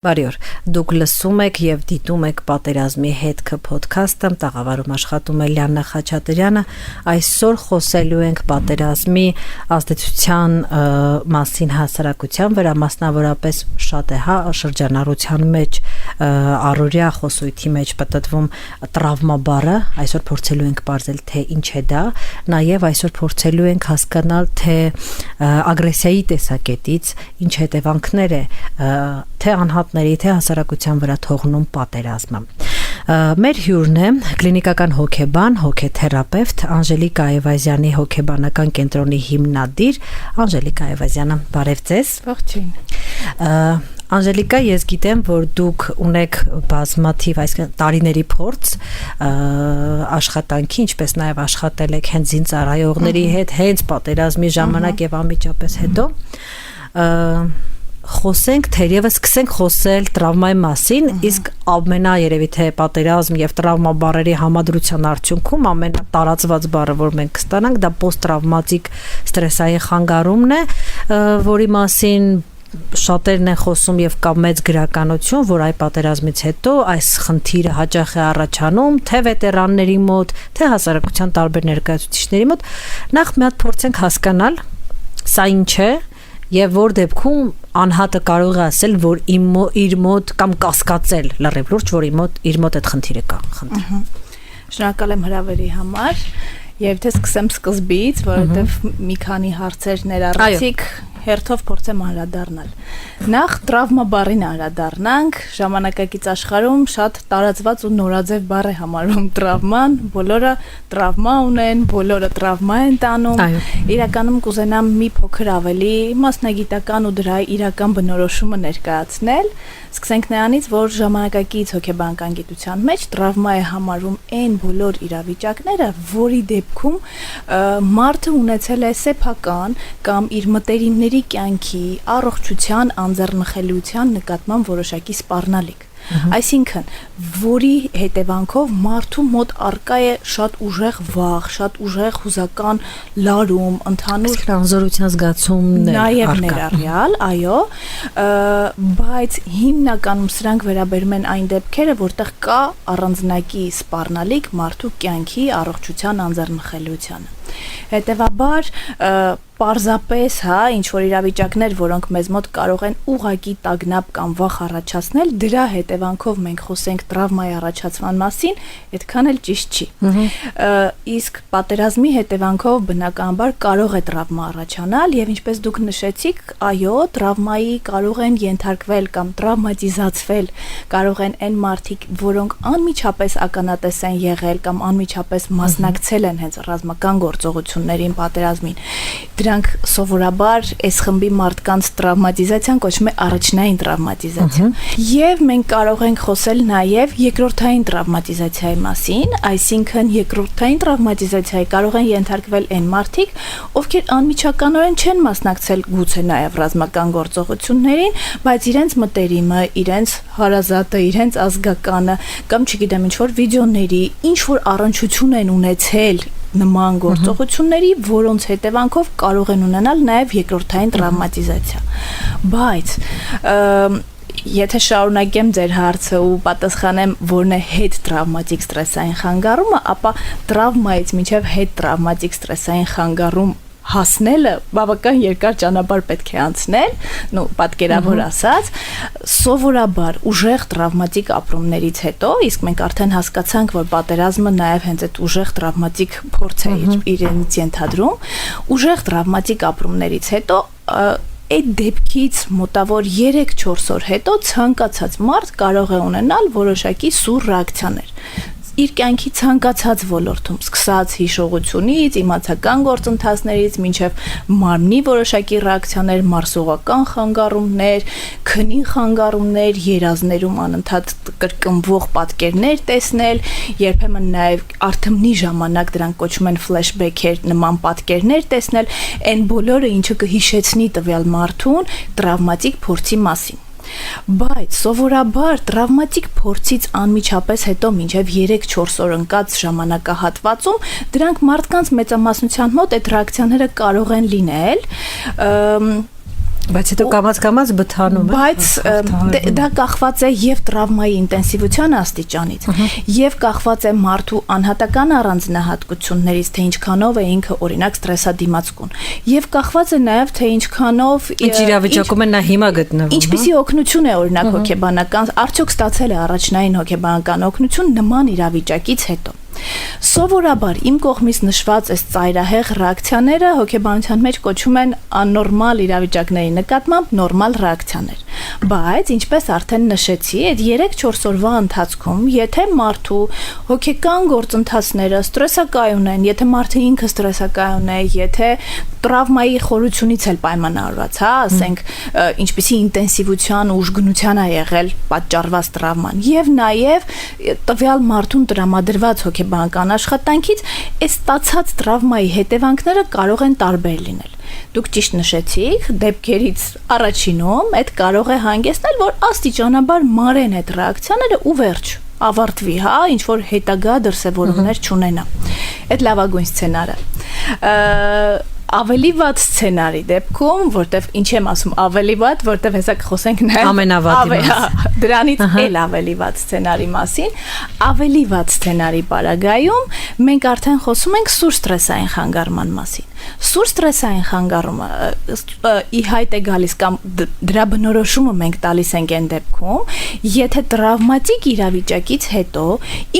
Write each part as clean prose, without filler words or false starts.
Բարի օր, դուք լսում եք եւ դիտում եք պատերազմի հետքը ոդքասթը, տաղավարում աշխատում է Լիաննա Խաչատրյանը, այսօր խոսելու ենք պատերազմի ազդեցության մասին հասարակության վրա, մասնավորապես շատ է շրջանառության մեջ, առօրյա խոսույթի մեջ պատտվում տրավմա բառը, այսօր փորձելու ենք բարձել թե ինչ է դա, նաեւ այսօր փորձելու ենք հասկանալ թե ագրեսիայի տեսակետից ինչ հետևանքներ է թե անհատների, թե հասարակության վրա թողնում պատերազմը։ Մեր հյուրն է կլինիկական հոգեբան, հոգեթերապևտ Անժելիկա Այվազյանի հոգեբանական կենտրոնի հիմնադիր Անժելիկա Այվազյանը, բարև ձեզ։ Ողջույն։ Անժելիկա, ես գիտեմ, որ դուք ունեք բազմաթիվ, այսինքն տարիների փորձ աշխատանքի, ինչպես նաև աշխատել եք հենց զինծառայողների հետ, հենց պատերազմի ժամանակ եւ անմիջապես հետո։ Խոսենք, թերևս սկսենք խոսել տրավմայի մասին, իսկ ամենաերևի թե պատերազմ եւ տրավմա բառերի համադրության արդյունքում ամենատարածված բառը, որ մենք կստանանք, դա պոստտրավմատիկ ստրեսային խանգարումն է, որի մասին շատերն են խոսում եւ կա մեծ գրականություն, որ այ պատերազմից հետո այս խնդիրը հաճախ է առաջանում, թե վետերանների մոտ, թե հասարակության տարբեր ներկայացուցիչների մոտ։ Նախ մի հատ փորձենք հասկանալ, սա ինչ է եւ որ դեպքում անհատը կարող է ասել, որ իր մոտ կամ կասկածել լրիվ լուրջ, որ իր մոտ այդ խնդիրը կա։ Շնորհակալ եմ հրավերի համար եւ թե սկսեմ սկզբից, որովհետեւ մի քանի հարցեր ներառեցիք, հերթով փորձեմ անդրադառնալ։ Նախ տրավմա բառին անդրադառնանք, ժամանակակից աշխարհում շատ տարածված ու նորաձև բառ է համարվում տրավման, բոլորը տրավմա ունեն, բոլորը տրավմա են տանում։ Իրականում կուզենամ մի փոքր ավելի մասնագիտական ու դրա իրական բնորոշումը ներկայացնել։ Սկսենք նրանից, որ ժամանակակից հոգեբանական գիտության մեջ տրավմա է համարվում այն բոլոր իրավիճակները, որի դեպքում մարդը ունեցել է սեփական կամ իր մտերիմների կյանքի, առողջության, անձեռնխելիության նկատմամբ որոշակի սպառնալիք։ Այսինքն, որի հետևանքով մարդու մոտ առկա է շատ ուժեղ վախ, շատ ուժեղ հուզական լարում, ընդհանուր անզորության զգացումներ նաև ներառյալ, այո, բայց հիմնականում սրանք վերաբերում են այն դեպքերը, որտեղ կա առանձնակի սպառնալիք մարդու կյանքի, առողջության, անձեռնխելիությանը։ Հետևաբար պարզապես, ինչ որ իրավիճակներ, որոնք մեզ մոտ կարող են ուղղակի տագնապ կամ վախ առաջացնել, դրա հետևանքով մենք խոսենք տրավմայի առաջացման մասին, այդքան էլ ճիշտ չի։ Իսկ պատերազմի հետևանքով բնականաբար կարող է տրավմա առաջանալ եւ ինչպես դուք նշեցիք, այո, տրավմայի կարող են ենթարկվել կամ տրավմատիզացվել կարող են այն մարդիկ, որոնք անմիջապես ականատես են եղել կամ անմիջապես մասնակցել են հենց ռազմական գործողություններին, պատերազմին։ Դրանք սովորաբար այս խմբի մարդկանց տրավմատիզացիան կոչվում է առաջնային տրավմատիզացիա։ Եվ մենք կարող ենք խոսել նաև երկրորդային տրավմատիզացիայի մասին, այսինքն երկրորդային տրավմատիզացիայի կարող են ենթարկվել այն մարդիկ, ովքեր անմիջականորեն չեն մասնակցել գուցե նաև ռազմական գործողություններին, բայց իրենց մտերիմը, իրենց հարազատը, իրենց ազգականը կամ չգիտեմ ինչ որ վիդեոների, ինչ որ առնչություն են ունեցել նման գործողությունների, որոնց հետևանքով կարող են ունենալ նաև երկրորդային տրավմատիզացիա։ Բայց եթե շարունակեմ ձեր հարցը ու պատասխանեմ, որն է հետ տրավմատիկ ստրեսային խանգարումը, ապա տրավմայից մինչև հետ տրավմատիկ ստրեսային խանգարում հասնելը բավական երկար ճանապարհ պետք է անցնել, պատկերավոր ասած, սովորաբար ուժեղ տրավմատիկ ապրումներից հետո, իսկ մենք արդեն հասկացանք, որ պատերազմը նաև հենց այդ ուժեղ տրավմատիկ փորձ է իրենից ենթադրում, ուժեղ տրավմատիկ ապրումներից հետո այդ դեպքից մոտավոր 3-4 օր հետո ցանկացած մարդ կարող է ունենալ որոշակի սուր ռեակցիաներ։ Իր կյանքի ցանկացած ոլորտում, սկսած հիշողությունից, իմացական գործընթացներից, մինչև մարմնի որոշակի ռեակցիաներ, մարսողական խանգարումներ, քնի խանգարումներ, երազներում անընդհատ կրկնվող պատկերներ տեսնել, երբեմն նաև արթմնի ժամանակ դրանք կոչվում են ֆլեշբեքեր, նման պատկերներ տեսնել, այն բոլորը, ինչը կհիշեցնի տվյալ մարդուն տրավմատիկ փորձի մասին։ Բայց սովորաբար տրավմատիկ փորձից անմիջապես հետո մինչև 3-4 օր ընկած ժամանակահատվածում դրանք մարդկանց մեծամասնության մոտ այդ ռեակցիաները կարող են լինել Բայց հետո կամած բթանում է։ Բայց դա կախված է եւ տրավմայի ինտենսիվության աստիճանից, եւ կախված է մարդու անհատական առանձնահատկություններից, թե ինչքանով է ինքը օրինակ ստրեսադիմացկուն, եւ կախված է նաեւ թե ինչքանով ինչ իրավիճակում է նա հիմա գտնվում։ Ինչպիսի օգնություն է օրինակ հոգեբանական, արդյոք ստացել է առաջնային հոգեբանական օգնություն նման իրավիճակից հետո։ Սովորաբար իմ կողմից նշված այս ծայրահեղ ռեակցիաները հոգեբանության մեջ կոչվում են աննորմալ իրավիճակների նկատմամբ նորմալ ռեակցիաներ։ Բայց ինչպես արդեն նշեցի, այդ 3-4 օրվա ընթացքում, եթե մարդու հոգեկան գործընթացները ստրեսակայուն են, եթե մարդը ինքը ստրեսակայուն է, եթե տրավմայի խորությունից էլ պայմանավորված, հա, ասենք, ինչպիսի ինտենսիվության ու ուժգնության է եղել պատճառված տրավման, եւ նաեւ տվյալ մարդուն տրամադրված հոգեբանական աշխատանքից այս ստացած տրավմայի հետևանքները կարող են տարբեր լինել։ Դուք ճիշտ նշեցիք, դեպքերից առաջինում այդ կարող է հանգեցնել, որ աստիճանաբար մարեն այդ ռեակցիաները ու վերջ ավարտվի, հա, ինչ որ հետագա դրսևորումներ չունենա։ Այդ լավագույն սցենարը։ Ավելի վատ սցենարի դեպքում, որտեվ ինչ եմ ասում ավելի վատ, որտեվ հեսա կխոսենք նաև ամենավատի մասին։ Դրանից էլ ավելի վատ սցենարի մասին, ավելի վատ սցենարի պարագայում մենք արդեն խոսում ենք սուր ստրեսային խանգարման մասին։ Սուր ստրեսային խանգարումը ի հայտ է գալիս կամ դրա բնորոշումը մենք տալիս ենք այն դեպքում, եթե տրավմատիկ իրավիճակից հետո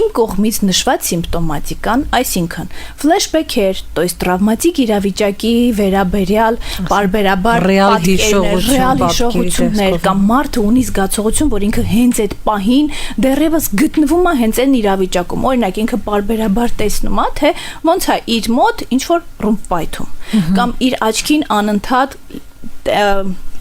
իմ կողմից նշված սիմպտոմատիկան, այսինքն ֆլեշբեքեր, то есть տրավմատիկ իրավիճակի վերաբերյալ բարբերաբար ռեալ հիշողություններ կամ մարդը ունի զգացողություն, որ ինքը հենց այդ պահին դեռևս գտնվում է հենց այն իրավիճակում, օրինակ ինքը բարբերաբար տեսնում է, թե ոնց է իր մոտ ինչ որ ռումպայթ կամ իր աչքին անընդհատ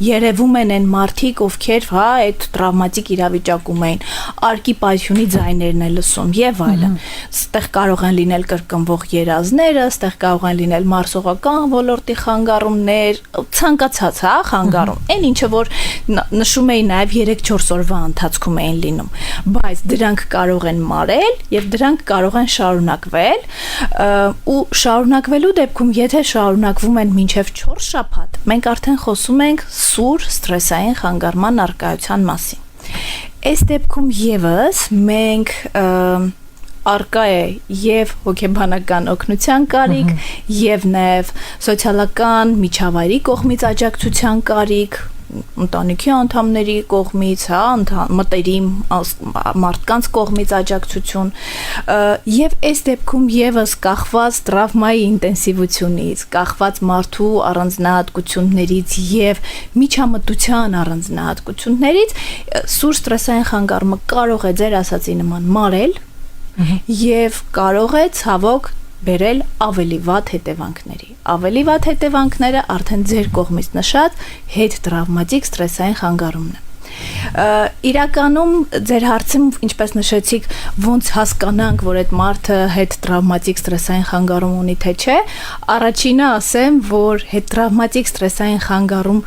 երևում են այն մարդիկ, ովքեր, հա, այդ տրավմատիկ իրավիճակում էին, արկի պայթյունի ձայներն է լսում եւ այլն։ Ստեղ կարող են լինել կրկնվող երազները, ստեղ կարող են լինել մարսողական ոլորտի խանգարումներ, ցանկացած, հա, խանգարում։ Այն ինչը որ նշում էի նաեւ 3-4 օրվա ընթացքում էին լինում, բայց դրանք կարող են մարել եւ դրանք կարող են շարունակվել, ու շարունակվելու դեպքում, եթե շարունակվում են մինչեւ 4 շաբաթ, մենք արդեն խոսում ենք սուր ստրեսային խանգարման արկայության մասին։ Այս դեպքում եւս մենք արկա է եւ հոգեբանական օգնության կարիք, եւ նաեւ սոցիալական միջավայրի կողմից աջակցության կարիք, ընտանիքի անդամների կողմից, հա, մտերիմ մարդկանց կողմից աջակցություն, եւ այս դեպքում եւս կախված տրավմայի ինտենսիվությունից, կախված մարդու առանձնահատկություններից եւ միջամտության առանձնահատկություններից սուր ստրեսային խանգարումը կարող է ձեր ասածի նման մարել եւ կարող է ցավոք բերել ավելի վատ հետևանքների։ Ավելի վատ հետևանքները արդեն ձեր կողմից նշած հետ տրավմատիկ ստրեսային խանգարումն է։ Իրականում ձեր հարցում, ինչպես նշեցիք, ոնց հասկանանք, որ այդ մարդը հետ տրավմատիկ ստրեսային խանգարում ունի թե չէ, առաջինը ասեմ, որ հետ տրավմատիկ ստրեսային խանգարում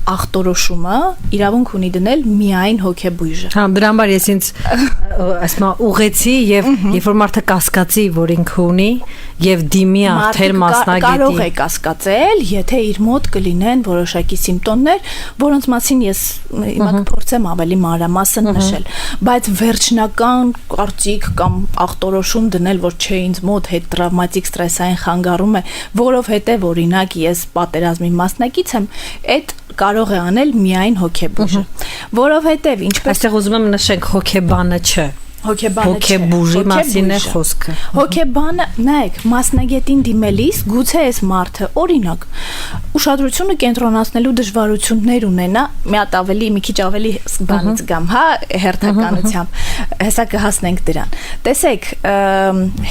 ախտորոշումը իրավունք ունի դնել միայն հոգեբույժը։ Հա, դրա համար ես ինձ ասма ուղեցի եւ երբ որ մարդը կասկածի, որ ինքը ունի եւ դիմի արդեն մասնագետի։ Կարող է կասկածել, եթե իր մոտ կլինեն որոշակի սիմպտոմներ, որոնց մասին ես հիմա կփորձեմ ավելի մանրամասն նշել, բայց վերջնական կարծիք կամ ախտորոշում դնել, որ չէ ինձ մոտ հետ տրավմատիկ ստրեսային խանգարում է, որովհետեւ օրինակ ես պատերազմի մասնակից եմ, այդ կարող է անել միայն հոգեբույժը, որովհետև ինչպես այստեղ ուզում եմ նշենք հոգեբանը չէ, հոգեբույժի մասին է խոսքը։ Հոգեբանը, նայեք, մասնագետին դիմելիս գուցե այս մարդը օրինակ ուշադրությունը կենտրոնացնելու դժվարություններ ունենա, մի քիչ ավելի բանից գամ, հա, հերթականությամբ, հեսա կհասնենք դրան։ Տեսեք,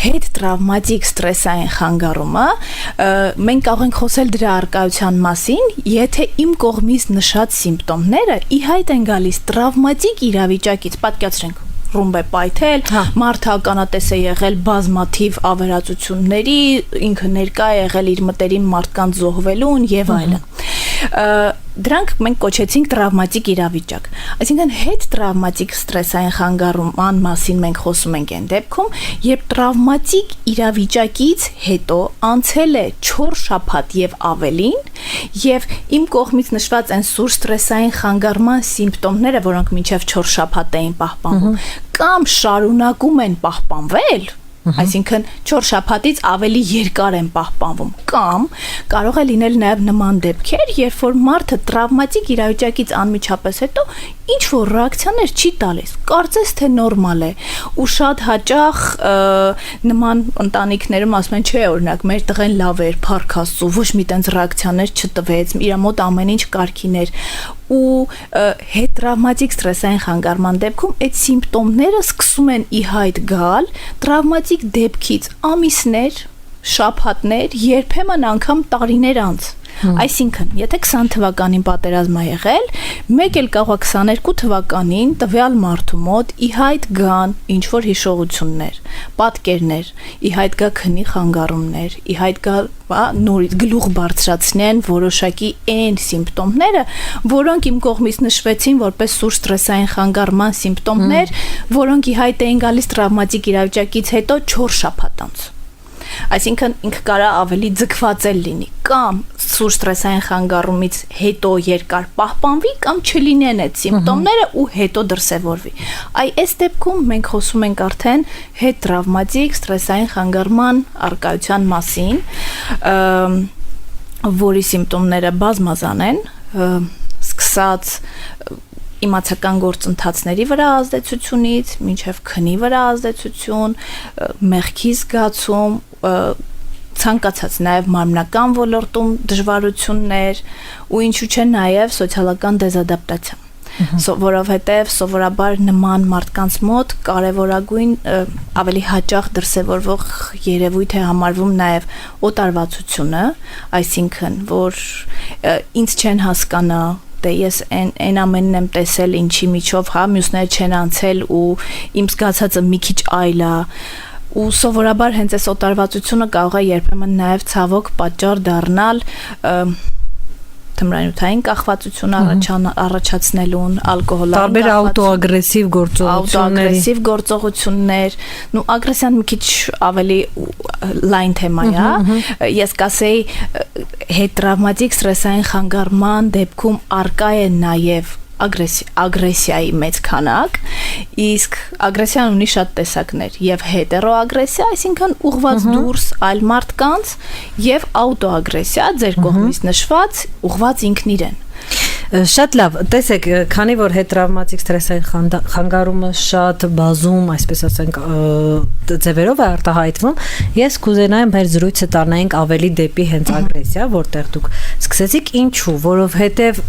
հետ տրավմատիկ ստրեսային խանգարումը, մենք կարող ենք խոսել դրա արկայության մասին, եթե իմ կողմից նշած սիմպտոմները ի հայտ են գալիս տրավմատիկ իրավիճակից, պատկերացրենք ռումբ է պայթել, մարդը ականատես է եղել բազմաթիվ ավերածությունների, ինքը ներկա է եղել իր մտերիմ մարդկանց զոհվելուն եւ այլն։ Դրանք մենք կոչեցինք տրավմատիկ իրավիճակ։ Այսինքն հետ տրավմատիկ ստրեսային խանգարման մասին մենք խոսում ենք այն դեպքում, երբ տրավմատիկ իրավիճակից հետո անցել է 4 շաբաթ եւ ավելին, եւ իմ կողմից նշված այն սուր ստրեսային խանգարման սիմպտոմները, որոնք մինչեւ 4 շաբաթ էին պահպանվում, կամ շարունակում են պահպանվել, այսինքն 4 շաբաթից ավելի երկար են պահպանվում, կամ կարող է լինել նաև նման դեպքեր, երբ որ մարդը տրավմատիկ իրավիճակից անմիջապես հետո ինչ որ ռեակցիաներ չի տալիս, կարծես թե նորմալ է, ու շատ հաճախ նման ընտանիքներում ասում են, չէ, օրինակ, մեր տղեն լավ էր, փառք Աստծո, ոչ մի տենց ռեակցիաներ չտվեց, իր մոտ ամեն ինչ կարգին էր, ու հետ տրավմատիկ ստրեսային խանգարման դեպքում այդ սիմպտոմները սկսում են ի հայտ գալ տրավմատիկ դեպքից ամիսներ, շաբաթներ, երբեմն անգամ տարիներ անց։ Այսինքն, եթե 20 թվականին պատերազմ ա եղել, մեկ էլ կարող է 22 թվականին տվյալ մարդու մոտ ի հայտ գան ինչ որ հիշողություններ, պատկերներ, ի հայտ գա քնի խանգարումներ, ի հայտ գա նորից գլուխ բարձրացնեն որոշակի այն սիմպտոմները, որոնք իմ կողմից նշվեցին որպես սուր ստրեսային խանգարման սիմպտոմներ, որոնք ի հայտ էին գալիս տրավմատիկ իրավիճակից հետո 4 շաբաթ անց։ Այսինքն ինքը կարա ավելի ձգված լինի, կամ սուր ստրեսային խանգարումից հետո երկար պահպանվի, կամ չլինեն այդ սիմպտոմները ու հետո դրսևորվի։ Այս դեպքում մենք խոսում ենք արդեն հետ տրավմատիկ ստրեսային խանգարման առկայության մասին, որի սիմպտոմները բազմազան են, սկսած իմացական գործընթացների վրա ազդեցությունից, մինչև քնի վրա ազդեցություն, մեղքի զգացում, ցանկացած նաև մարմնական ոլորտում դժվարություններ ու ինչու՞ չէ նաև սոցիալական դեզադապտացիա։ Որովհետև սովորաբար նման մարդկանց մոտ կարևորագույն ավելի հաճախ դրսևորվող երևույթ է համարվում նաև օտարվածությունը, այսինքն որ ինձ չեն հասկանա, դե ես այն ամենն եմ տեսել, ինչի միջով, հա, մյուսները չեն անցել ու իմ զգացածը մի քիչ այլ է, ու սովորաբար հենց այս օտարվածությունը կարող է երբեմն նաև ցավոք պատճառ դառնալ թմրանյութային կախվածություն առաջացնելուն, ալկոհոլային տարբեր աուտոագրեսիվ գործողություններ, նու ագրեսիան մի քիչ ավելի լայն թեմա է, ես կասեի հետ տրավմատիկ ստրեսային խանգարման դեպքում արկա է նաև ագրեսիայի մեծ քանակ, իսկ ագրեսիան ունի շատ տեսակներ, եւ հետերոագրեսիա, այսինքն ուղղված դուրս այլ մարդկանց, եւ աուտոագրեսիա, ձեր կողմից նշված, ուղղված ինքն իրեն։ Շատ լավ, տեսեք, քանի որ հետ տրավմատիկ ստրեսային խանգարումը շատ բազում, այսպես ասենք, ձևերով է արտահայտվում, ես կուզենայի մեր զրույցը տանենք ավելի դեպի հենց ագրեսիա, որտեղ դուք սկսեցիք ինչու, որովհետև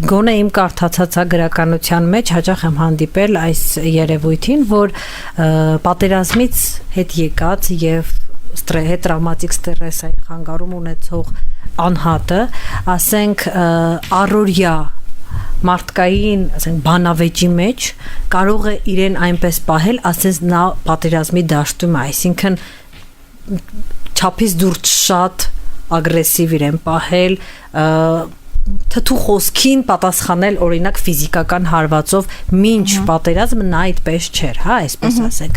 գոնե իմ կարդացած գրականության մեջ հաճախ եմ հանդիպել այս երևույթին, որ պատերազմից հետ եկած եւ հետ տրավմատիկ ստրեսային խանգարում ունեցող անհատը, ասենք, առօրյա մարդկային, ասենք, բանավեճի մեջ կարող է իրեն այնպես պահել, ասես նա պատերազմի դաշտում է, այսինքն չափից դուրս շատ ագրեսիվ իրեն պահել, թթու խոսքին պատասխանել օրինակ ֆիզիկական հարվածով մինչ պատերազմը նա այդպես չէր, հա, այսպես ասենք,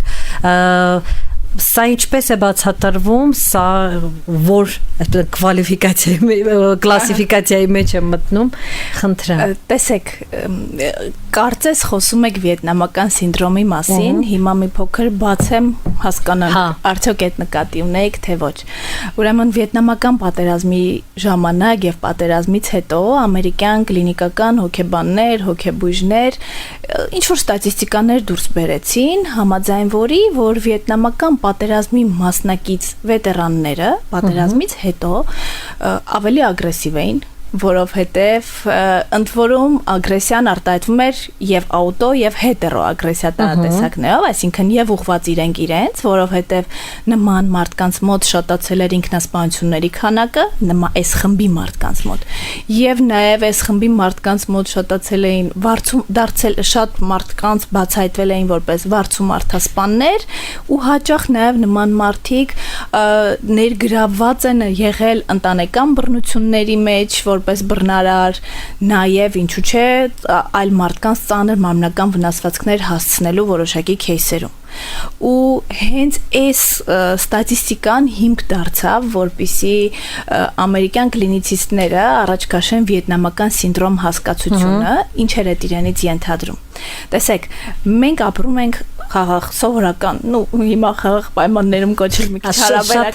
սա ինչպես է բացատրվում, սա որ կլասիֆիկացիայի մեջ է մտնում, խնդրեմ։ Տեսեք, կարծես խոսում եք վիետնամական սինդրոմի մասին, հիմա մի փոքր բացեմ հասկանալ, արդյոք այդ նկատի ունեիք, թե ոչ։ Ուրեմն վիետնամական պատերազմի ժամանակ եւ պատերազմից հետո ամերիկյան կլինիկական հոգեբաններ, հոգեբույժներ ինչ որ ստատիստիկաներ դուրս բերեցին, համաձայն որի, որ վիետնամական պատերազմի մասնակից վետերանները պատերազմից հետո ավելի ագրեսիվ էին, որովհետև ընդ որում ագրեսիան արտահայտվում էր եւ աուտո եւ հետերոագրեսիա տարատեսակներով, այսինքն եւ ուղղված իրենց, որովհետև նման մարդկանց մոտ շատացել էր ինքնասպանությունների քանակը, այս խմբի մարդկանց մոտ, եւ նաեւ այս խմբի մարդկանց մոտ շատացել էին դարձել շատ մարդկանց բացահայտվել էին որպես վարձու մարդասպաններ ու հաճախ նաեւ նման մարդիկ ներգրավված են եղել ընտանեկան բռնությունների մեջ, որպես բռնարար, նաև ինչու՞ չէ, այլ մարդկանց ծանր մարմնական վնասվածքներ հասցնելու որոշակի кейսերում։ Ու հենց այս ստատիստիկան հիմք դարձավ, որպեսզի ամերիկյան կլինիցիստները առաջ քաշեն վիետնամական սինդրոմ հասկացությունը, ինչեր է իրենից ենթադրում։ Տեսեք, մենք ապրում ենք խաղաղ սովորական, հիմա խաղաղ պայմաններում կոչել մի քիչ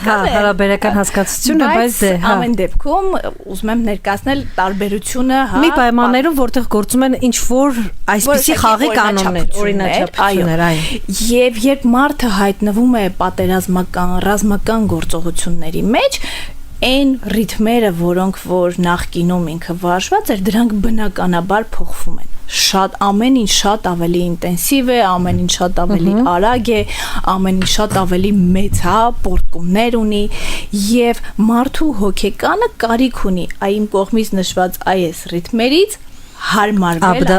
հարաբերական հասկացություն է, բայց ամեն դեպքում ուզում եմ ներկայացնել տարբերությունը, մի պայմաններում, որտեղ գործում են ինչ որ այսպիսի խաղի կանոններ, օրինաչափություններ, Եվ երբ մարդը հայտնվում է պատերազմական, ռազմական գործողությունների մեջ, այն ռիթմերը, որոնք որ նախկինում ինքը վարժված էր, դրանք բնականաբար փոխվում են։ Ամեն ինչ շատ ավելի ինտենսիվ է, ամեն ինչ շատ ավելի արագ է, ամեն ինչ շատ ավելի մեծ պորտկումներ ունի եւ մարդու հոգեկանը կարիք ունի այն կողմից նշված այս ռիթմերից հարմարվել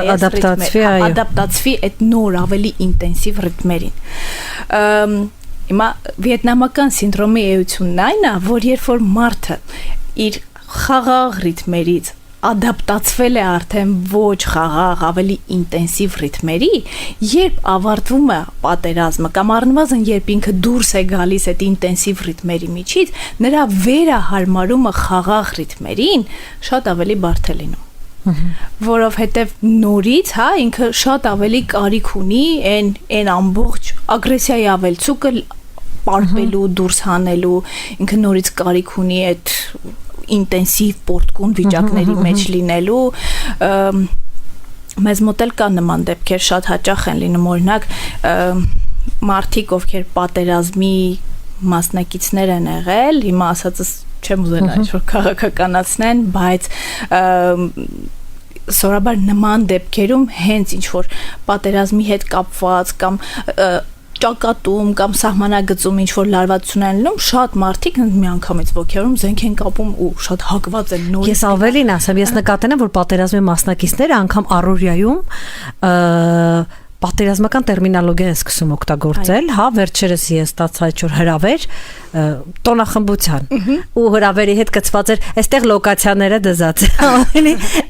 ադապտացվի այդ նոր ավելի ինտենսիվ ռիթմերին։ Հիմա վիետնամական սինդրոմի էությունն այն է, որ երբ որ մարդը իր խաղաղ ռիթմերից ադապտացվել է արդեն ոչ խաղաղ, ավելի ինտենսիվ ռիթմերի, երբ ավարտվում է պատերազմը կամ առնվազն երբ ինքը դուրս է գալիս այդ ինտենսիվ ռիթմերի միջից, նրա վերահարմարումը խաղաղ ռիթմերին շատ ավելի բարդ է լինում։ Որովհետև նորից, ինքը շատ ավելի կարիք ունի այն ամբողջ ագրեսիայի ավելցուկը պարպելու, դուրս հանելու, ինքը նորից կարիք ունի այդ ինտենսիվ պորտկուն վիճակների մեջ լինելու, մեզ մոտ էլ կա նման դեպքեր, շատ հաճախ են լինում, օրինակ մարդիկ, ովքեր պատերազմի մասնակիցներ են եղել, հիմա ասածս չեմ ուզենա ինչ-որ քաղաքականացնեն, բայց սովորաբար նման դեպքերում հենց ինչ-որ պատերազմի հետ կապված կամ ճակատում կամ սահմանագծում ինչ-որ լարվածություն են լինում, շատ մարդիկ միանգամից ոգևորում զենք են կապում ու շատ հակված են նորից։ Ես ավելին ասեմ, ես նկատել եմ, որ պատերազմի մասնակիցները անգամ առօրյայում պատերազմական տերմինոլոգիա են սկսում օգտագործել, վերջերս ես ստացա ինչ-որ հրավեր տոնախմբության ու հրավերի հետ կցված էր այստեղ լոկացիաները դզած։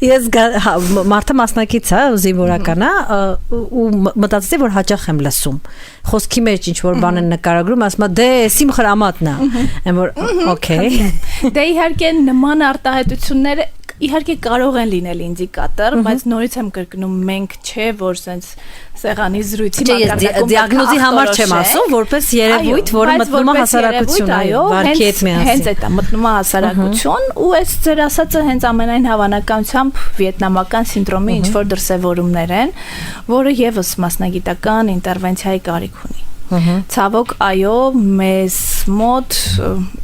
Ես մարդը մասնակից է, զինվորական է ու մտածեցի, որ հաճախ եմ լսում։ Խոսքի մեջ ինչ-որ բան են նկարագրում, ասում եմ, դե էս իմ խրամատն է։ Եմ որ օքեյ։ Դե իհարկե նման արտահայտությունները իհարկե կարող են լինել ինդիկատոր, բայց նորից եմ կրկնում, մենք չէ, որ sense սեղանի զրույցի մակարդակում դիագնոզի համար չեմ ասում, որպես երևույթ, որը մտնում է հասարակություն, վարքի հետ միասին։ Հենց այդ է մտնում է հասարակություն, ու այս ձեր ասածը հենց ամենայն հավանականությամբ վիետնամական սինդրոմի ինչ որ դրսևորումներ են, որը եւս մասնագիտական ինտերվենցիայի կարիք ունի։ Ցավոք, այո, մեզ մոտ,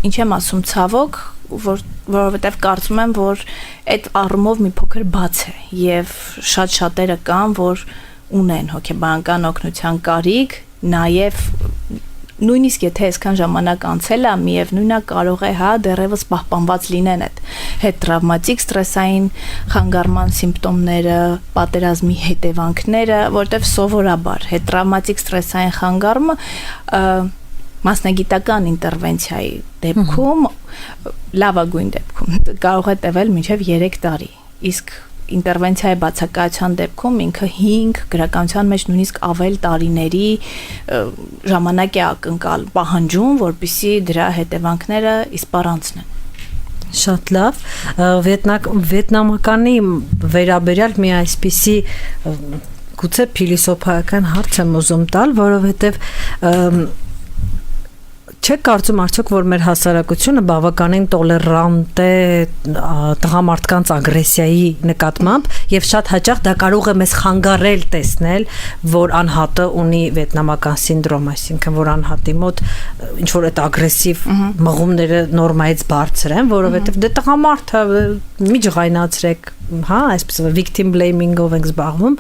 ինչ եմ ասում, ցավոք, որովհետև կարծում եմ, որ այդ առումով մի փոքր բաց է եւ շատ շատերը կան, որ ունեն հոգեբանական օգնության կարիք, նաեւ նույնիսկ եթե այսքան ժամանակ անցել է, միևնույնն է կարող է դեռևս պահպանված լինեն այդ հետտրավմատիկ ստրեսային խանգարման սիմպտոմները, պատերազմի հետևանքները, որտեղ սովորաբար հետտրավմատիկ ստրեսային խանգարումը մասնագիտական ինտերվենցիայի դեպքում լավագույն դեպքում կարող է տևել մինչև 3 տարի, իսկ ինտերվենցիայի բացակայության դեպքում ինքը 5 գրականության մեջ նույնիսկ ավել տարիների ժամանակ է ակնկալ պահանջում, որպեսզի դրա հետևանքները իսպառ անցնեն։ Շատ լավ, վիետնամականի վերաբերյալ մի այսպիսի գուցե փիլիսոփայական հարց եմ ուզում տալ, որովհետև Չեք կարծում արդյոք, որ մեր հասարակությունը բավականին տոլերանտ է տղամարդկանց ագրեսիայի նկատմամբ եւ շատ հաճախ դա կարող է մեզ խանգարել տեսնել, որ անհատը ունի վիետնամական սինդրոմ, այսինքն որ անհատի մոտ ինչ որ այդ ագրեսիվ մղումները նորմայից բարձր են, որովհետեւ դե տղամարդ է, մի ջղայնացրեք, հա, այսպես victim blaming-ով ենք զբաղվում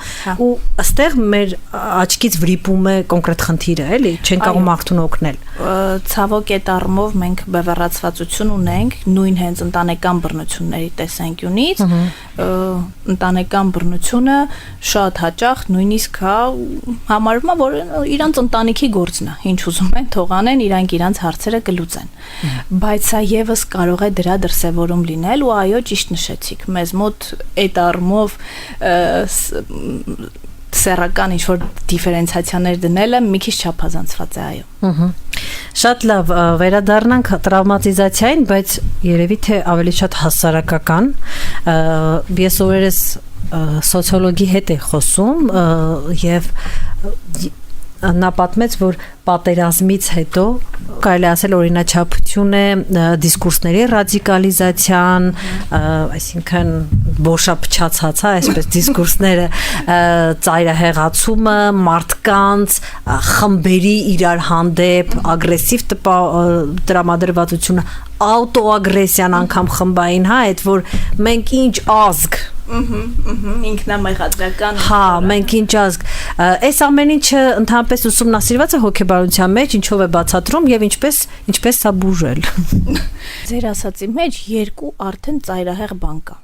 ու ըստեղ մեր աչքից վրիպում է կոնկրետ խնդիրը, էլի, չեն կարող մարդուն օգնել։ Ցավոք այդ առումով մենք բևեռացվածություն ունենք նույն հենց ընտանեկան բռնությունների տեսանկյունից, ընտանեկան բռնությունը շատ հաճախ նույնիսկ համարվում է, որ իրանց ընտանիքի գործն է, ինչ ուզում են թող անեն, իրանք իրանց հարցերը կլուծեն։ Բայց սա եւս կարող է դրա դրսևորում լինել ու այո, ճիշտ նշեցիք, մեզ մոտ այդ առումով սեռական ինչ-որ դիֆերենցիացիաներ դնելը մի քիչ չափազանցված է, այո։ Շատ լավ, վերադառնանք տրավմատիզացիային, բայց երևի թե ավելի շատ հասարակական, ես օրերս սոցիոլոգի հետ եմ խոսում եւ նա պատմեց, որ պատերազմից հետո կարելի ասել օրինաչափություն է դիսկուրսների ռադիկալիզացիան, այսինքն բոշափչացած, այսպես դիսկուրսները, ծայրահեղացումը, մարդկանց խմբերի իրար հանդեպ ագրեսիվ տրամադրվածությունը, աուտոագրեսիան անգամ խմբային, հա, այդ որ մենք ինչ ազգ ինքնամեղադրական հա, մենք ինչ ազգ այս ամեն ինչը ընդհանրապես ուսումնասիրված է հոգեբանության մեջ, ինչով է բացատրում եւ ինչպես սա բուժել։ Ձեր ասածի մեջ երկու արդեն ծայրահեղ բան կա։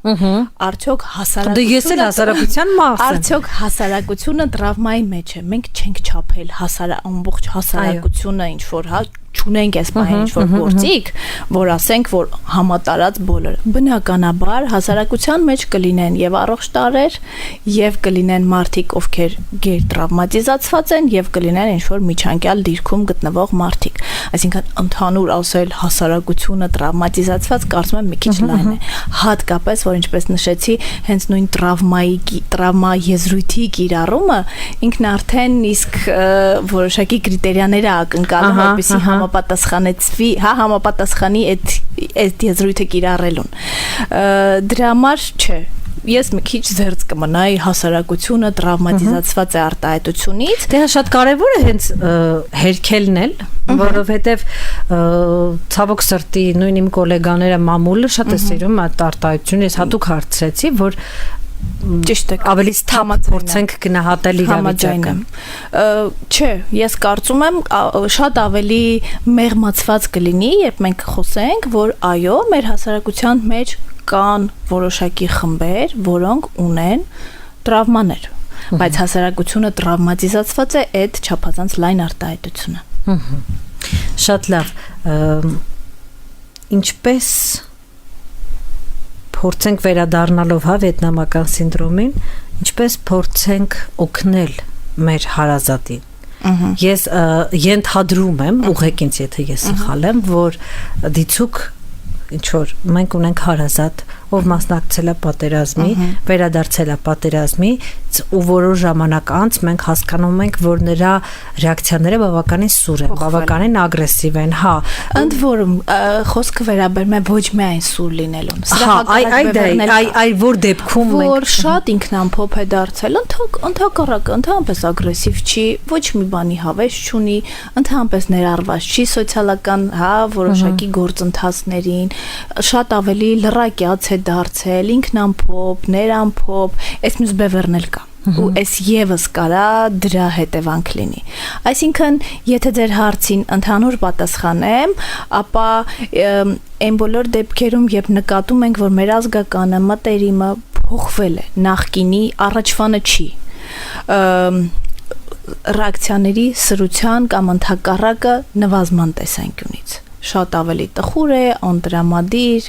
Արդյոք հասարակությունը Դե ես էլ հասարակության մաս եմ։ Արդյոք հասարակությունը տրավմայի մեջ է։ Մենք չենք չափել ամբողջ հասարակությունը ինչ որ հա չունենք այս բանը ինչ որ գործիք, որ ասենք որ համատարած բոլորը։ Բնականաբար հասարակության մեջ կլինեն եւ առողջ տարրեր, եւ կլինեն մարդիկ, ովքեր գեր տրավմատիզացված են, եւ կլինեն ինչ որ միջանկյալ դիրքում գտնվող մարդիկ։ Այսինքն ընդհանուր ասել հասարակությունը տրավմատիզացված կարծում եմ մի քիչ լայն է։ Հատկապես որ ինչպես նշեցի, հենց նույն տրավմա եզրույթի կիրառումը ինքն արդեն իսկ որոշակի կրիտերիաներ է ակնկալում, որպեսզի համապատասխանեցվի, հա, համապատասխանի այդ եզրույթը կիրառելուն։ Դրա համար չէ։ Ես մի քիչ զերծ կմնայի հասարակությունը տրավմատիզացված է արտահայտությունից։ Դե շատ կարևոր է հենց հերքելն էլ, որովհետև ցավոք սրտի նույն իմ գոլեգաները մամուլը շատ է սիրում այդ արտահայտությունը, ես հատուկ հարցրեցի, որ ճիշտ է, ավելի թափ փորձենք գնահատել իրավիճակը։ Չէ, ես կարծում եմ շատ ավելի մեղմացված կլինի, երբ մենք խոսենք, որ այո, մեր հասարակության մեջ կան որոշակի խմբեր, որոնք ունեն տրավմաներ, բայց հասարակությունը տրավմատիզացված է այդ չափազանց լայն արտահայտությունը։ Շատ լավ։ Ինչպես փորձենք վերադառնալով հա վիետնամական սինդրոմին, ինչպես փորձենք օգնել մեր հարազատին։ Ես ենթադրում եմ, ուղղակի եթե ես սխալ եմ, որ դիցուկ ինչ որ մենք ունենք հարազատ, ով մասնակցել է պատերազմի, վերադարձել է պատերազմի ու որոշ ժամանակ անց մենք հասկանում ենք, որ նրա ռեակցիաները բավականին սուր են, բավականին ագրեսիվ են, հա։ Ընդ որում խոսքը վերաբերում է ոչ միայն սուր լինելուն։ Այ որ դեպքում մենք որ շատ ինքնամփոփ է դարձել, ընդհակառակը ընդհանրապես ագրեսիվ չի, ոչ մի բանի հավես չունի, ընդհանրապես ներառված չի սոցիալական, հա, որոշակի գործընթացներին, շատ ավելի լռակյաց է դարձել, ինքնամփոփ, ներամփոփ, այս մյուս բևեռն էլ կա։ Ու այս եւս կարա դրա հետևանք լինի։ Այսինքն, եթե ձեր հարցին ընդհանուր պատասխանեմ, ապա այն բոլոր դեպքերում, երբ նկատում ենք, որ մեր ազգականը, մտերիմը փոխվել է, նախկինի առաջվանը չի, ռեակցիաների սրության կամ ընդհակառակը նվազման տեսանկյունից շատ ավելի տխուր է, անտրամադիր,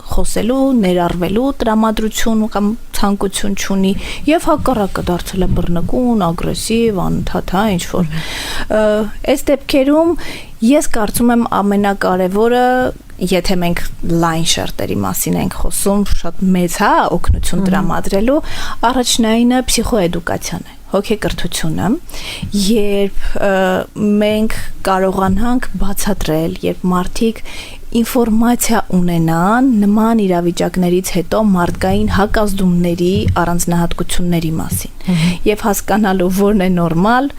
խոսելու, ներառվելու տրամադրություն կամ ցանկություն չունի եւ հակառակը դարձել է բռնկուն, ագրեսիվ, անընդհատ, հա, ինչ որ։ Այս դեպքերում ես կարծում եմ ամենակարևորը, եթե մենք լայն շերտերի մասին ենք խոսում, շատ մեծ, հա, օգնություն տրամադրելու, առաջնայինը փսիխոէդուկացիան է։ հոգեկրթությունը, երբ մենք կարողանանք բացատրել, երբ մարդիկ ինֆորմացիա ունենան նման իրավիճակներից հետո մարդկային հակազդումների առանձնահատկությունների մասին եւ հասկանալու որն է նորմալ,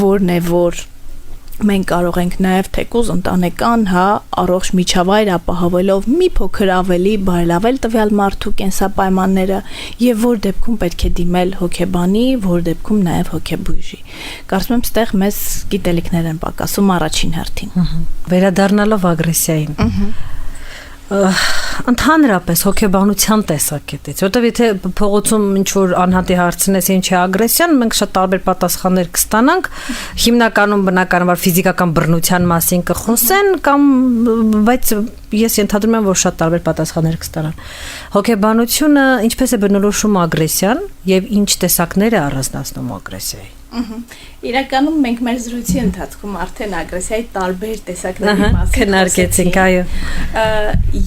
որն է որ մենք կարող ենք նաև թեկուզ ընտանեկան, առողջ միջավայր ապահովելով մի փոքր ավելի բարելավել տվյալ մարդու կենսապայմանները եւ որ դեպքում պետք է դիմել հոգեբանի, որ դեպքում նաև հոգեբույժի։ Կարծում եմ, ստեղ մեզ գիտելիքներ են պակասում առաջին հերթին։ Վերադառնալով ագրեսիային։ Ընդհանրապես հոգեբանության տեսակետից, որտեղ եթե փողոցում ինչ որ անհատի հարցնես ինչ է ագրեսիան, մենք շատ տարբեր պատասխաններ կստանանք, հիմնականում բնականաբար ֆիզիկական բռնության մասին կխոսեն կամ բայց ես ենթադրում եմ, որ շատ տարբեր պատասխաններ կստանան։ Հոգեբանությունը ինչպես է բնորոշում ագրեսիան եւ ինչ տեսակներ է առանձնացնում ագրեսիայի։ Իրականում մենք մեր զրույցի ընթացքում արդեն ագրեսիայի տարբեր տեսակների մասին քննարկեցինք, այո։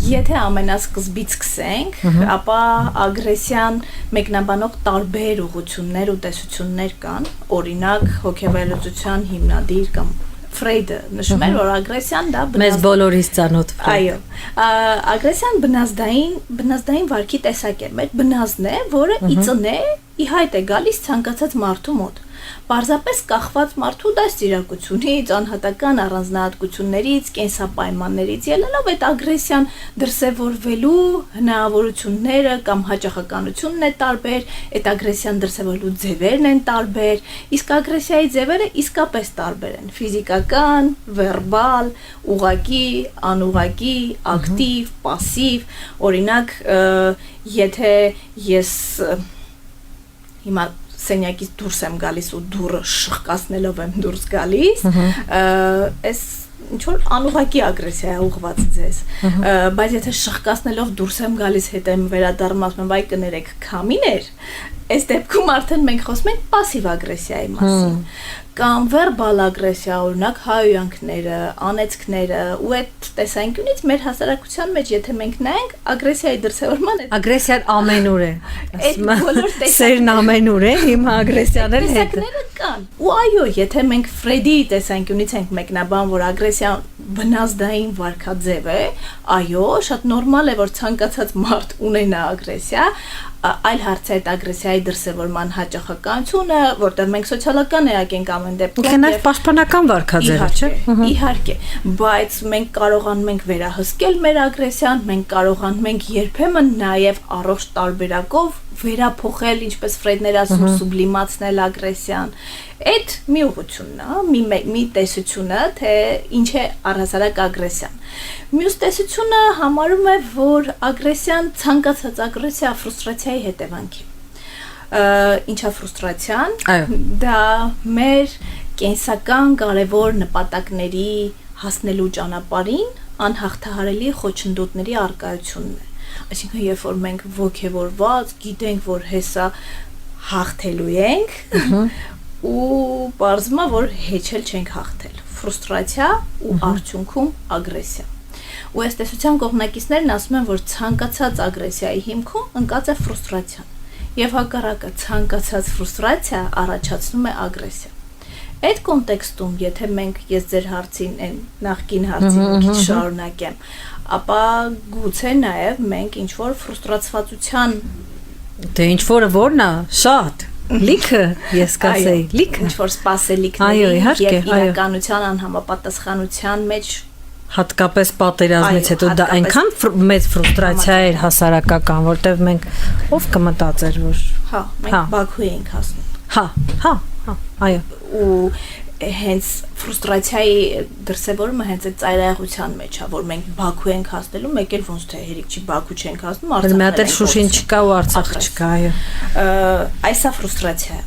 Եթե ամենասկզբից սկսենք, ապա ագրեսիան մեկնաբանող տարբեր ուղղություններ ու տեսություններ կան, օրինակ հոգեվերլուծության հիմնադիր կամ Ֆրեյդը նշում էր, որ ագրեսիան դա մեզ բոլորիս ծանոթ։ Այո, ագրեսիան բնազդային վարքի տեսակ է, մեր բնազդն է, որը ի ծնե ի հայտ է գալիս ցանկացած մարդու մոտ։ Պարզապես կախված մարդու դաստիարակությունից, անհատական առանձնահատկություններից, կենսապայմաններից ելնելով այդ ագրեսիան դրսևորվելու հնարավորությունները կամ հաճախականությունն է տարբեր, այդ ագրեսիան դրսևորելու ձևերն են տարբեր, իսկ ագրեսիայի ձևերը իսկապես տարբեր են՝ ֆիզիկական, վերբալ, ուղղակի, անուղղակի, ակտիվ, պասիվ։ Օրինակ, եթե ես հիմա սենյակից դուրս եմ գալիս ու դուռը շղկացնելով եմ դուրս գալիս, այս ինչ որ անուղղակի ագրեսիա է ուղղված ձեզ, բայց եթե շղկացնելով դուրս եմ գալիս, հետո եմ վերադառնում, ասում եմ, բայ կներեք, քամին էր, այս դեպքում արդեն մենք խոսում ենք պասիվ ագրեսիայի մասին, կամ վերբալ ագրեսիա, օրինակ հայհոյանքները, անեծքները, ու այդ տեսանկյունից մեր հասարակության մեջ, եթե մենք նայենք, ագրեսիայի դրսևորման է։ Ագրեսիան ամենուր է։ Այդ բոլոր տեսակներն ամենուր է, հիմա ագրեսիաներ հետ։ Տեսակները կան։ Ու այո, եթե մենք Ֆրեյդի տեսանկյունից ենք մեկնաբան, որ ագրեսիան բնազդային վարքաձև է, այո, շատ նորմալ է, որ ցանկացած մարդ ունենա ագրեսիա, այլ հարց է այդ ագրեսիայի դրսևորման հաճախականությունը, որտեղ մենք սոցիալական էակ ենք ամեն դեպքում։ Կնայ պաշտպանական վարքաձևը, չէ՞։ Իհարկե, բայց մենք կարողանում ենք վերահսկել մեր ագրեսիան, մենք կարողանում ենք երբեմն նաև առողջ տարբերակով վերափոխել, ինչպես Ֆրեյդն էր ասում, սուբլիմացնել ագրեսիան։ Այդ մի ուղղությունն է, մի տեսությունը, թե ինչ է առհասարակ ագրեսիան։ Մյուս տեսությունը համարում է, որ ագրեսիան ցանկացած ագրեսիա ֆրուստրացիայի հետևանք է։ Ինչա ֆրուստրացիան, դա մեր կենսական կարևոր նպատակների հասնելու ճանապարհին անհաղթահարելի խոչընդոտների առկայությունն է։ Այսինքն, երբ որ մենք ոգևորված, գիտենք, որ հեսա հաղթելու ենք, ու պարզվում է, որ հեչել չենք հաղթել։ Ֆրուստրացիա ու արդյունքում ագրեսիա։ Ու այս տեսության կողմնակիցներն ասում են, որ ցանկացած ագրեսիայի հիմքում ընկած է ֆրուստրացիան, եւ հակառակը ցանկացած ֆրուստրացիա առաջացնում է ագրեսիա։ Այդ կոնտեքստում, եթե մենք ես ձեր հարցին այն նախկին հարցին մի քիչ շարունակեմ, ապա գուցե նաև մենք ինչ որ ֆրուստրացվածության դե ինչ որը որն է, շատ լիքը, ես կասեի, լիքը ինչ որ սպասելիքների եւ իրականության անհամապատասխանության մեջ հատկապես պատերազմից հետո դա այնքան մեծ ֆրուստրացիա էր հասարակական, որտեղ մենք ով կմտածեր, որ մենք Բաքու ենք հասնում։ Այո, ու հենց ֆրուստրացիայի դրսևորումը հենց այդ ծայրահեղության մեջ է, որ մենք Բաքու ենք հասնելու, մեկ էլ ոնց թե հերիք չի Բաքու չենք հասնում, Արցախ։ Մի հատ էլ Շուշին չկա ու Արցախ չկա, այո։ Այս է ֆրուստրացիա։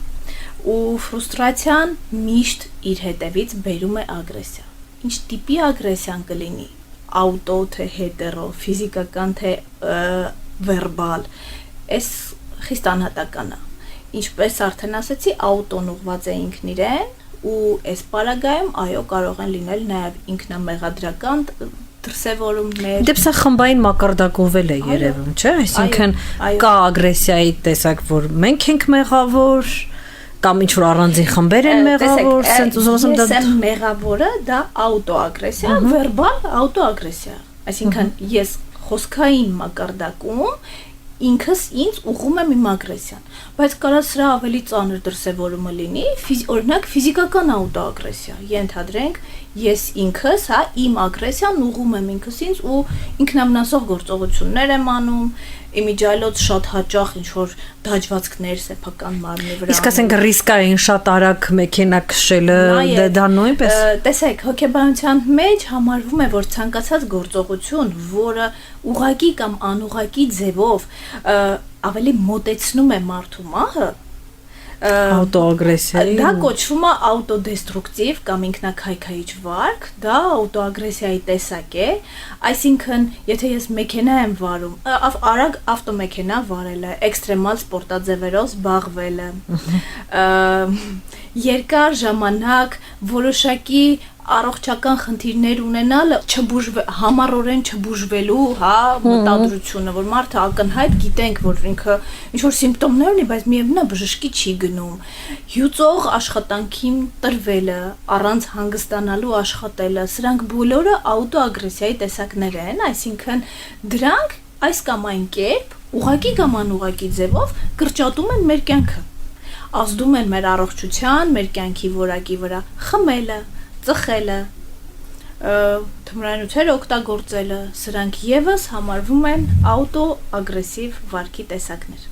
Ու ֆրուստրացիան միշտ իր հետևից բերում է ագրեսիա։ Ինչ տիպի ագրեսիան կլինի՝ աուտո, թե հետերո, ֆիզիկական, թե վերբալ, այս խիստ անհատական է։ Ինչպես արդեն ասացի, աուտոն ուղղված է ինքն իրեն, ու այս պարագայում այո կարող են լինել նաև ինքնամեղադրական դրսևորումներ։ Դե սա խմբային մակարդակով էլ է երևում, չէ՞, այսինքն կա ագրեսիայի տեսակ, որ մենք ենք մեղավոր, կամ ինչ որ առանձին խմբեր են մեղավոր, sense ուզում եմ դա ես մեղավորը դա աուտոագրեսիա, վերբալ աուտոագրեսիա, այսինքն ես խոսքային մակարդակում ինքս ինձ ուղղում եմ իմ ագրեսիան, բայց կարա սրա ավելի ծանր դրսևորումը լինի, օրինակ ֆիզիկական աուտոագրեսիա, ենթադրենք ես ինքս, հա, իմ ագրեսիան ուղղում եմ ինքս ինձ ու ինքնամնասող գործողություններ եմ անում, իմիջիալոց շատ հաճախ ինչ որ դաջվածքներ սեփական մարմնի վրա։ Իսկ ասենք ռիսկային շատ արագ մեքենա քշելը դա նույնպես։ Տեսեք, հոգեբանության մեջ համարվում է, որ ցանկացած գործողություն, որը ուղղակի կամ անուղղակի ձևով ավելի մոտեցնում է մարդու մահը, աուտոագրեսիայի դա կոչվում է աուտոդեստրուկտիվ կամ ինքնակայքայիչ վարք, դա աուտոագրեսիայի տեսակ է, այսինքն եթե ես մեքենա եմ վարում, արագ ավտոմեքենա վարելը, էքստրեմալ սպորտաձևերով զբաղվելը, երկար ժամանակ որոշակի առողջական խնդիրներ ունենալը, համառորեն չբուժվելու, հա, մտադրությունը, որ մարդը ակնհայտ գիտենք, որ ինքը ինչ որ սիմպտոմներ ունի, բայց միևնույն է բժշկի չի գնում։ Հյուծող աշխատանքին տրվելը, առանց հանգստանալու աշխատելը, սրանք բոլորը աուտոագրեսիայի տեսակներ են, այսինքն դրանք այս կամ այն կերպ, ուղղակի կամ անուղղակի ձևով կրճատում են մեր կյանքը, ազդում են մեր առողջության, մեր կյանքի որակի վրա, խմելը, ծխելը, թմրանյութեր օգտագործելը, սրանք եւս համարվում են աուտոագրեսիվ վարքի տեսակներ։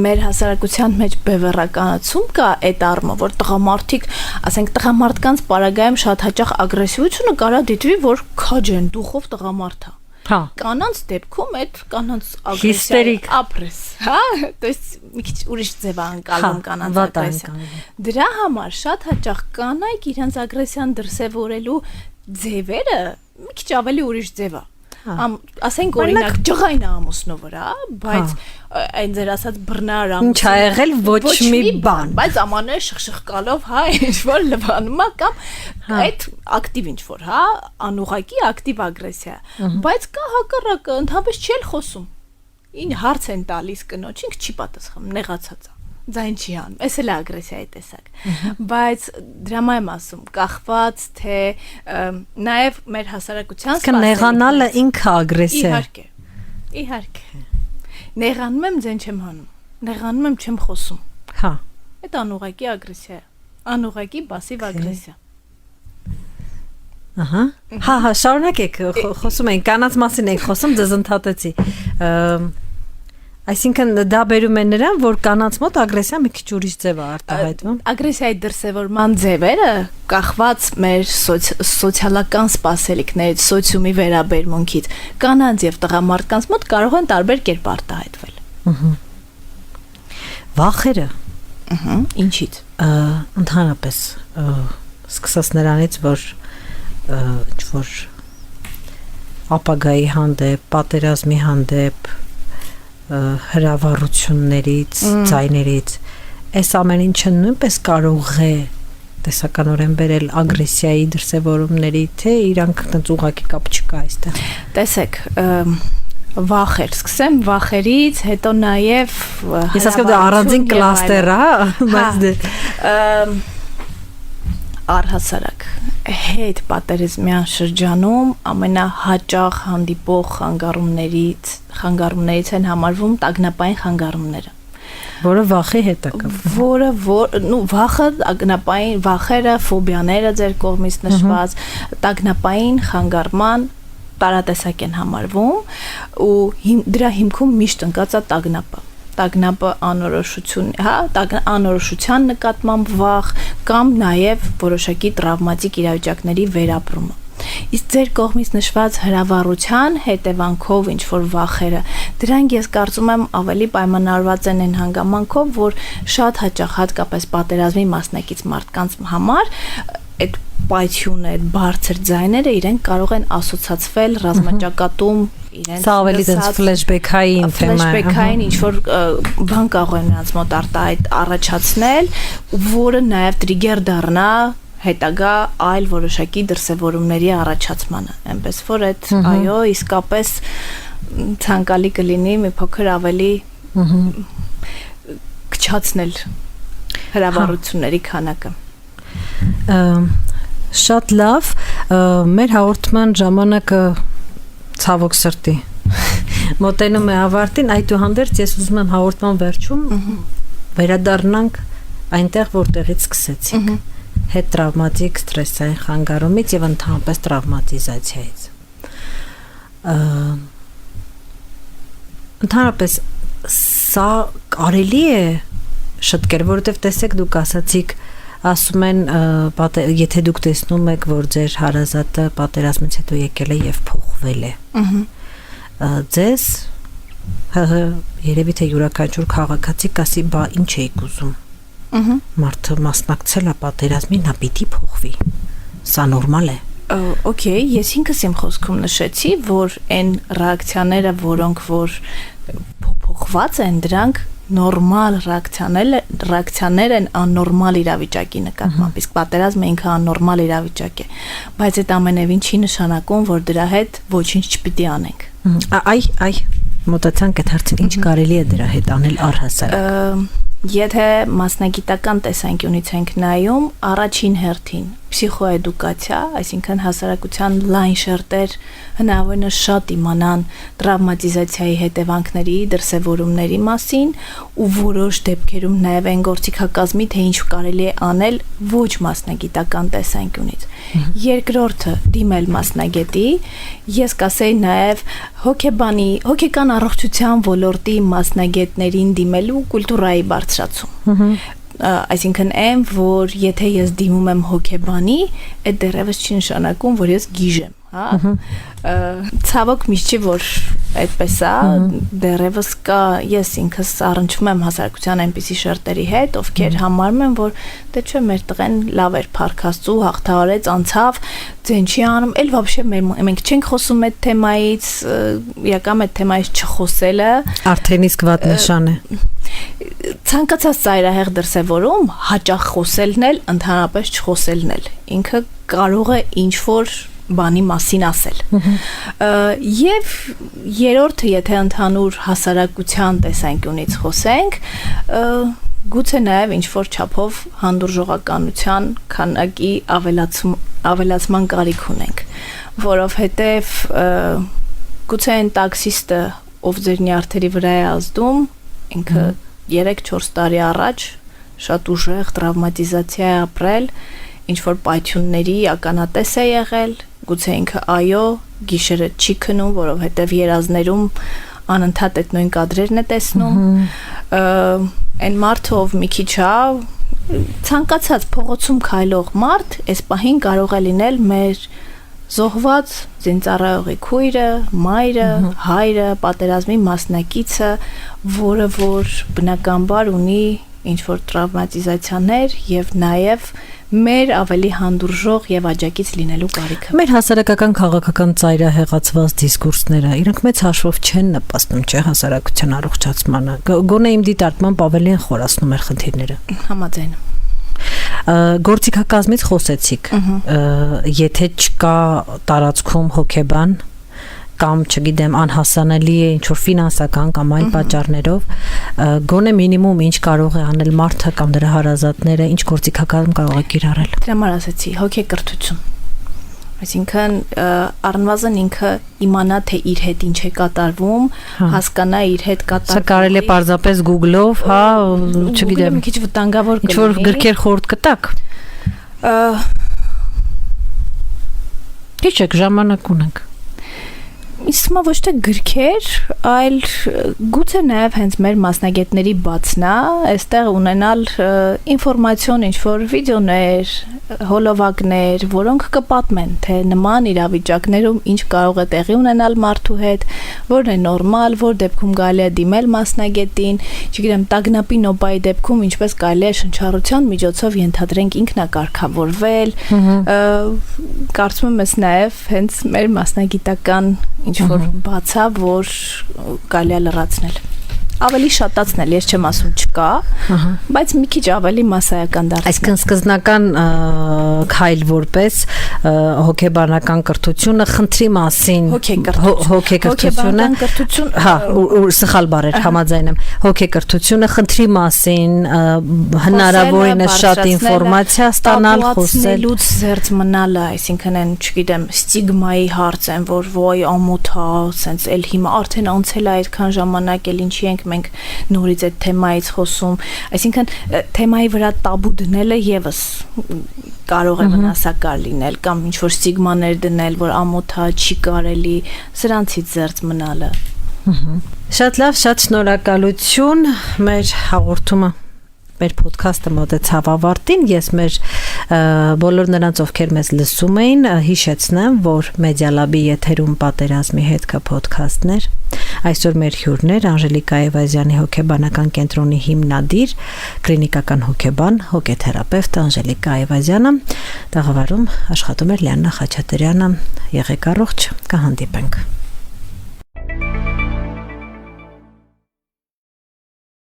Մեր հասարակության մեջ բևեռականացում կա այդ առումը, որ տղամարդիկ, ասենք տղամարդկանց պարագայում շատ հաճախ ագրեսիվությունը կարա դիտվի, որ քաջ են, դուխով տղամարդ է։ Հա։ Կանանց դեպքում այդ կանանց ագրեսիա ապրես, հա, то есть մի քիչ ուրիշ ձև է անցալում կանանց ագրեսիան։ Դրա համար շատ հաճախ կանայք իրենց ագրեսիան դրսևորելու ձևերը մի քիչ ավելի ուրիշ ձև է։ Ասենք օրինակ ջղային ամուսնու վրա, բայց այն ձեր ասած բռնար ամուսնու։ Ինչ ա եղել ոչ մի բան, բայց ամաներ շխշխկալով, հա, ինչ որ լվանում է կամ այդ ակտիվ ինչ որ, հա, անուղղակի ակտիվ ագրեսիա։ Բայց կա հակառակը, ընդհանրապես չի խոսում։ Ին հարց են տալիս կնոջ, ինքը չի պատասխանում, նեղացած է։ Ձայն չի անում, էս էլ է ագրեսիայի տեսակ, բայց դրամա եմ ասում, կախված թե նաև մեր հասարակության սպասելիքները։ Նեղանալը ինքը ագրեսիա է։ Իհարկե։ Նեղանում եմ, ձեն չեմ հանում, նեղանում եմ, չեմ խոսում։ Հա։ Այդ անուղղակի ագրեսիա է, անուղղակի պասիվ ագրեսիա։ Ահա։ Հա, շարունակեք, խոսում ենք, կանանց մասին ենք խոսում, ձեզ ընդհատեցի։ Այսինքն դա բերում է նրան, որ կանանց մոտ ագրեսիա մի քիչ ուրիշ ձև է արտահայտվում։ Ագրեսիայի դրսևորման ձևերը կախված մեր սոցիալական սպասելիքներից, սոցիումի վերաբերմունքից, կանանց եւ տղամարդկանց մոտ կարող են տարբեր կերպ արտահայտվել։ Վախերը։ Ինչից։ Ընդհանրապես սկսած նրանից, որ ինչ որ ապագայի հանդեպ, պատերազմի հանդեպ հրավառություններից, ձայներից, այս ամեն ինչը նույնպես կարող է տեսականորեն բերել ագրեսիայի դրսևորումների, թե իրանք տենց ուղղակի կապ չկա այստեղ։ Տեսեք, վախեր, սկսեմ վախերից, հետո նաև ես ասում դա առանձին կլաստեր է, բայց դե առհասարակ հետ պատերազմյան շրջանում ամենահաճախ հանդիպող խանգարումներից են համարվում տագնապային խանգարումները, որը վախի հետ է կապվում, վախը, տագնապային վախերը, ֆոբիաները ձեր կողմից նշված տագնապային խանգարման տարատեսակ են համարվում ու դրա հիմքում միշտ ընկած է տագնապը անորոշություն, հա, անորոշության նկատմամբ վախ կամ նաև որոշակի տրավմատիկ իրավիճակների վերապրումը։ Իսկ ձեր կողմից նշված հրավառության հետևանքով ինչ որ վախերը, դրանք ես կարծում եմ ավելի պայմանավորված են այն հանգամանքով, որ շատ հաճախ հատկապես պատերազմի մասնակից մարդկանց համար այդ պայթյունը, այդ բարձր ձայները իրենք կարող են ասոցացվել ռազմաճակատում իրենց ավելի դες ֆլեշբեքային թեմա է, ֆլեշբեքային ինչ որ բան կարող է նրանց մոտ առաջացնել, որը նաև տրիգեր դառնա հետագա այլ որոշակի դրսևորումների առաջացմանը, այնպես որ այդ այո, իսկապես ցանկալի կլինի մի փոքր ավելի քչացնել հրավառությունների քանակը։ Շատ լավ, մեր հաղորդման ժամանակը ցավոք սրտի մոտենում է ավարտին, այդուհանդերձ ես ուզում եմ հաղորդման վերջում վերադառնանք այնտեղ, որտեղից սկսեցինք, հետ տրավմատիկ ստրեսային խանգարումից եւ ընդհանրապես տրավմատիզացիայից։ Ընդհանրապես սա կարելի է շտկել, որովհետև տեսեք դուք ասացիք, ասում են, եթե դուք տեսնում եք, որ ձեր հարազատը պատերազմից հետո եկել է եւ փոխվել է։ Ձեզ երևի թե յուրաքանչյուր քաղաքացի կասի, բա ինչ էիք ուզում։ Մարդը մասնակցել է պատերազմին, նա պիտի փոխվի։ Սա նորմալ է։ Okay, ես ինքս իմ խոսքում նշեցի, որ այն ռեակցիաները, որոնք որ փոխված են, դրանք նորմալ ռեակցիաներ են աննորմալ իրավիճակի նկատմամբ, իսկ պատերազմը ինքը աննորմալ իրավիճակ է, բայց այդ ամենևին չի նշանակում, որ դրա հետ ոչինչ չպիտի անենք։ Այ մոտեցանք այդ հարցին, ինչ կարելի է դրա հետ անել առհասարակ։ Եթե մասնագիտական տեսանկյունից ենք նայում, առաջին հերթին փսիխոէդուկացիա, այսինքն հասարակության լայն շերտեր հնարավորինս շատ իմանան տրավմատիզացիայի հետևանքների, դրսևորումների մասին ու որոշ դեպքերում նաև այն գործիքակազմի, թե ինչ կարելի է անել ոչ մասնագիտական տեսանկյունից։ Երկրորդը դիմել մասնագետի, ես կասեի նաև հոգեկան առողջության ոլորտի մասնագետներին դիմելու կուլտուրայի բարձրացում։ Այսինքն այն, որ եթե ես դիմում եմ հոգեբանի, այդ դեռևս չի նշանակում, որ ես գիժ եմ, հա։ Ցավոք միշտ չի, որ այդպես է, դեռևս կա, ես ինքս առնչվում եմ հասարակության այնպիսի շերտերի հետ, ովքեր համարում են, որ դե չէ, մեր տղեն լավ էր փառքաստու, հաղթահարեց, անցավ, ձեն չի անում, էլ вообще մենք չենք խոսում այդ թեմայից, իրական այդ թեմայից չխոսելը արդեն իսկ վատ նշան է։ Ցանկացած ծայրահեղ դրսևորում հաճախ խոսելն էլ, ընդհանրապես չխոսելն էլ։ Ինքը կարող է ինչ-որ բանի մասին ասել։ Եվ երրորդը, եթե ընդհանուր հասարակության տեսանկյունից խոսենք, գուցե նաև ինչ-որ չափով հանդուրժողականության քանակի ավելացման կարիք ունենք, որովհետև գուցե այն տաքսիստը, ով ձեր նյարդերի վրա է ազդում, ինքը 3-4 տարի առաջ շատ ուժեղ տրավմատիզացիա է ապրել, ինչ-որ պայթյունների ականատես է եղել, գուցե ինքը այո, գիշերը չի քնում, որովհետև երազներում անընդհատ այդ նույն կադրերն է տեսնում, այն մարդը, ով մի քիչ ցանկացած փողոցում քայլող մարդ, այս պահին կարող է լինել մեր զոհված զինծառայողի քույրը, մայրը, հայրը, պատերազմի մասնակիցը, որը որ բնականաբար ունի ինչ-որ տրավմատիզացիաներ եւ նաեւ մեր ավելի հանդուրժող եւ աջակից լինելու կարիքը։ Մեր հասարակական քաղաքական ծայրահեղացված դիսկուրսները, իրանք մեծ հաշվով չեն նպաստում, չէ, հասարակության առողջացմանը։ Գոնե իմ դիտարկմամբ ավելի են խորացնում մեր խնդիրները։ Համաձայն եմ։ Գործիքակազմից խոսեցիք, եթե չկա տարածքում հոգեբան կամ չգիտեմ անհասանելի է ինչ-որ ֆինանսական կամ այլ պատճառներով, գոնե մինիմում ինչ կարող է անել մարդը կամ դրա հարազատները, ինչ գործիքակազմ կարող է կիրառել։ Դրա համար ասեցի, հոգեկրթություն։ Այսինքն առնվազն ինքը իմանա, թե իր հետ ինչ է կատարվում, հասկանա իր հետ կատարվում։ Սա կարելի է պարզապես Google-ով, հա, չգիտեմ, մի քիչ վտանգավոր կլինի։ Ինչ-որ գրքեր խորտ կտակ։ Քիչ ժամանակ ունենք։ Իսկ ոչ թե գրքեր, այլ գուցե նաև հենց մեր մասնագետների բացնա, այստեղ ունենալ ինֆորմացիոն, ինչ-որ վիդեոներ, հոլովակներ, որոնք կպատմեն, թե նման իրավիճակներում ինչ կարող է տեղի ունենալ մարդու հետ, որն է նորմալ, որ դեպքում կարելի է դիմել մասնագետին, չգիտեմ, տագնապի նոպայի դեպքում ինչպես կարելի է շնչառության միջոցով ենթադրենք ինքնակարգավորվել, կարծում եմ, նաև հենց մեր մասնագիտական ինչ-որ բացա, որ կարելի է լրացնել։ Ավելի շատացնել, ես չեմ ասում չկա, բայց մի քիչ ավելի մասսայական դարձնել։ Այսինքն սկզբնական քայլ որպես հոգեբանական կրթությունը խնդրի մասին հոգեկրթությունը հա սխալ բառեր համաձայն եմ հոգեկրթությունը խնդրի մասին հնարավորինս շատ ինֆորմացիա ստանալ խոսելուց զերծ մնալը, այսինքն այն, չգիտեմ, ստիգմայի հարց են, որ ոյ ամոթ է, սենց էլ հիմա արդեն անցել է այդքան ժամանակ, էլ ինչի ենք մենք նորից այդ թեմայից խոսում, այսինքն թեմայի վրա տաբու դնելը եւս կարող է վնասակար լինել կամ ինչ որ ստիգմաներ դնել, որ ամոթ է, չի կարելի, սրանցից զերծ մնալը։ Շատ լավ, շատ շնորհակալություն, մեր հաղորդումը մեր ոդքասթը մոտեցավ ավարտին, ես մեր բոլոր նրանց, ովքեր մեզ լսում էին, հիշեցնեմ, որ Media Lab-ի եթերում պատերազմի հետքը ոդքասթներ, այսօր մեր հյուրներ Անժելիկա Այվազյանի հոգեբանական կենտրոնի հիմնադիր, կլինիկական հոգեբան, հոգեթերապևտ Անժելիկա Այվազյանը, տաղավարում աշխատում էր Լիաննա Խաչատրյանը, եղեք առողջ, կհանդիպենք։